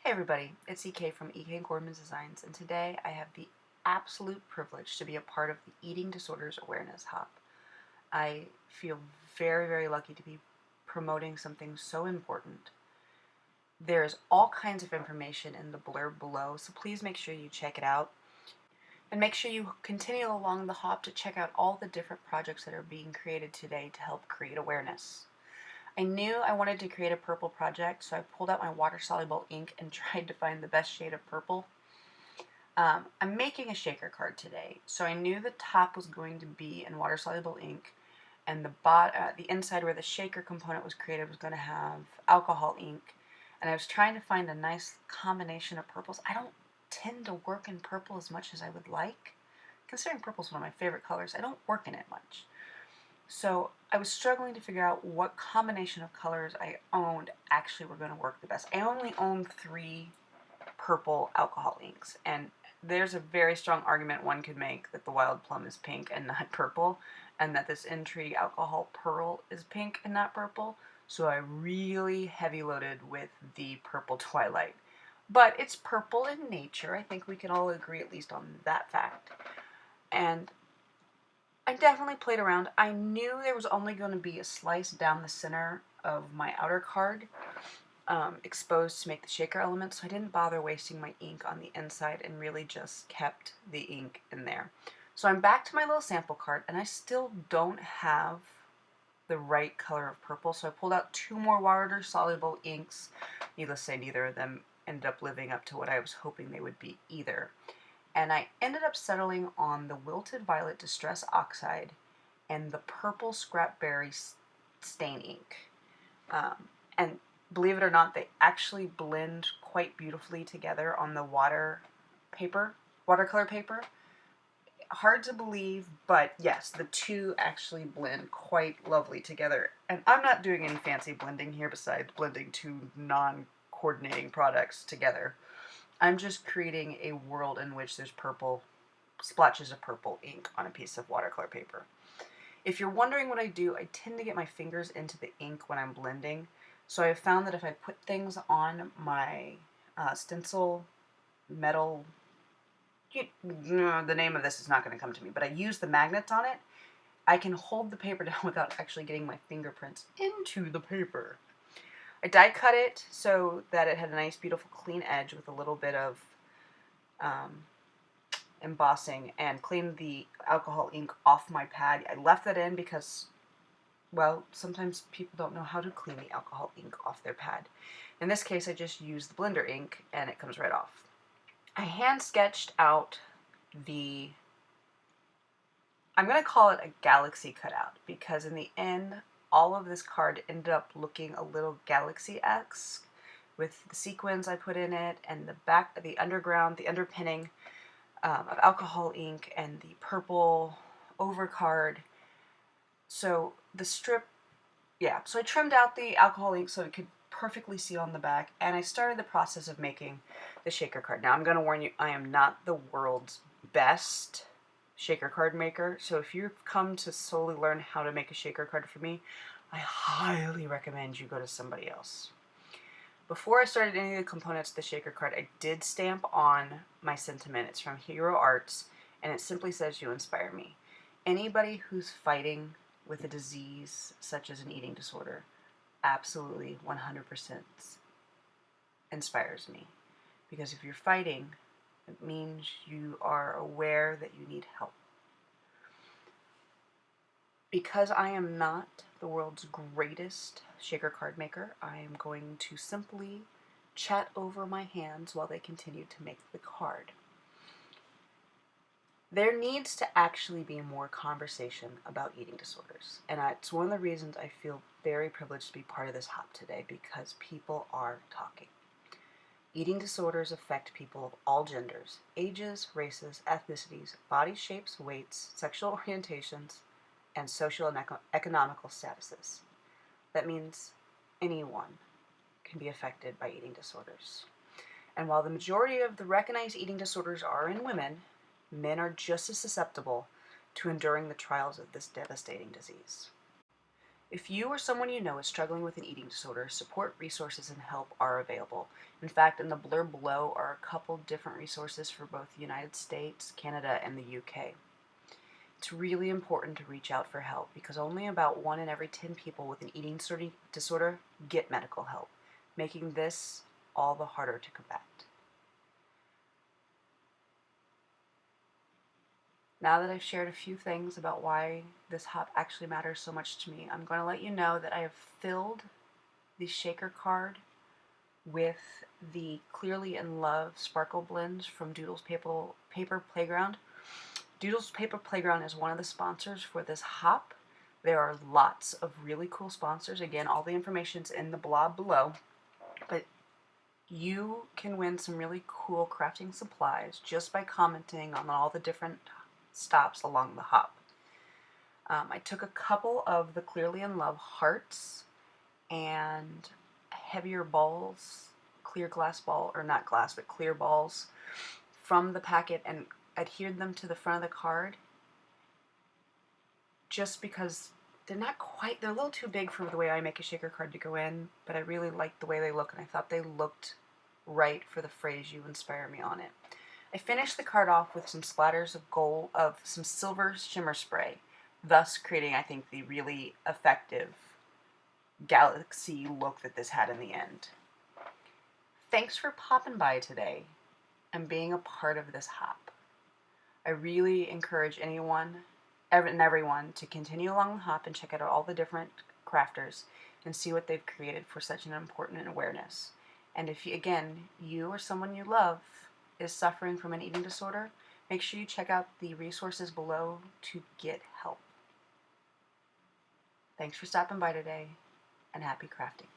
Hey everybody, it's EK from EK Gorman Designs, and today I have the absolute privilege to be a part of the Eating Disorders Awareness Hub. I feel very, very lucky to be promoting something so important. There's all kinds of information in the blurb below, so please make sure you check it out. And make sure you continue along the hop to check out all the different projects that are being created today to help create awareness. I knew I wanted to create a purple project, so I pulled out my water-soluble ink and tried to find the best shade of purple. I'm making a shaker card today, so I knew the top was going to be in water-soluble ink, and the inside where the shaker component was created was going to have alcohol ink, and I was trying to find a nice combination of purples. I don't tend to work in purple as much as I would like. Considering purple is one of my favorite colors, I don't work in it much. So I was struggling to figure out what combination of colors I owned actually were going to work the best. I only own 3 purple alcohol inks, and there's a very strong argument one could make that the Wild Plum is pink and not purple, and that this Intrigue Alcohol Pearl is pink and not purple, so I really heavy loaded with the Purple Twilight. But it's purple in nature. I think we can all agree at least on that fact. And I definitely played around. I knew there was only going to be a slice down the center of my outer card exposed to make the shaker element, so I didn't bother wasting my ink on the inside and really just kept the ink in there. So I'm back to my little sample card, and I still don't have the right color of purple, so I pulled out 2 more water-soluble inks. Needless to say, neither of them ended up living up to what I was hoping they would be either. And I ended up settling on the Wilted Violet Distress Oxide and the Purple Scrapberry Stain Ink. And believe it or not, they actually blend quite beautifully together on the watercolor paper. Hard to believe, but yes, the two actually blend quite lovely together. And I'm not doing any fancy blending here besides blending 2 non-coordinating products together. I'm just creating a world in which there's purple, splotches of purple ink on a piece of watercolor paper. If you're wondering what I do, I tend to get my fingers into the ink when I'm blending, so I've found that if I put things on my stencil metal, the name of this is not going to come to me, but I use the magnets on it, I can hold the paper down without actually getting my fingerprints into the paper. I die cut it so that it had a nice, beautiful, clean edge with a little bit of embossing, and cleaned the alcohol ink off my pad. I left that in because, well, sometimes people don't know how to clean the alcohol ink off their pad. In this case, I just used the blender ink, and it comes right off. I hand sketched out I'm going to call it a galaxy cutout, because in the end, all of this card ended up looking a little galaxy-esque with the sequins I put in it, and the underpinning of alcohol ink, and the purple overcard. So so I trimmed out the alcohol ink so it could perfectly see on the back, and I started the process of making the shaker card. Now I'm going to warn you, I am not the world's best shaker card maker, so if you've come to solely learn how to make a shaker card for me, I highly recommend you go to somebody else. Before I started any of the components of the shaker card, I did stamp on my sentiment. It's from Hero Arts, and it simply says, "You inspire me." Anybody who's fighting with a disease such as an eating disorder absolutely 100% inspires me. Because if you're fighting, it means you are aware that you need help. Because I am not the world's greatest shaker card maker, I am going to simply chat over my hands while they continue to make the card. There needs to actually be more conversation about eating disorders, and it's one of the reasons I feel very privileged to be part of this hop today, because people are talking. Eating disorders affect people of all genders, ages, races, ethnicities, body shapes, weights, sexual orientations, and social and economical statuses. That means anyone can be affected by eating disorders. And while the majority of the recognized eating disorders are in women, men are just as susceptible to enduring the trials of this devastating disease. If you or someone you know is struggling with an eating disorder, support resources and help are available. In fact, in the blurb below are a couple different resources for both the United States, Canada, and the UK. It's really important to reach out for help because only about 1 in every 10 people with an eating disorder get medical help, making this all the harder to combat. Now that I've shared a few things about why this hop actually matters so much to me, I'm going to let you know that I have filled the shaker card with the Clearly in Love sparkle blends from Doodle's Paper Playground. Doodle's Paper Playground is one of the sponsors for this hop. There are lots of really cool sponsors. Again, all the information's in the blog below. But you can win some really cool crafting supplies just by commenting on all the different stops along the hop. I took a couple of the Clearly in Love hearts and heavier balls, clear glass ball, or not glass, but clear balls from the packet and adhered them to the front of the card just because they're a little too big for the way I make a shaker card to go in, but I really liked the way they look and I thought they looked right for the phrase "you inspire me" on it. I finished the card off with some splatters of some silver shimmer spray, thus creating, I think, the really effective galaxy look that this had in the end. Thanks for popping by today and being a part of this hop. I really encourage anyone and everyone to continue along the hop and check out all the different crafters and see what they've created for such an important awareness. And if you or someone you love is suffering from an eating disorder, make sure you check out the resources below to get help. Thanks for stopping by today, and happy crafting.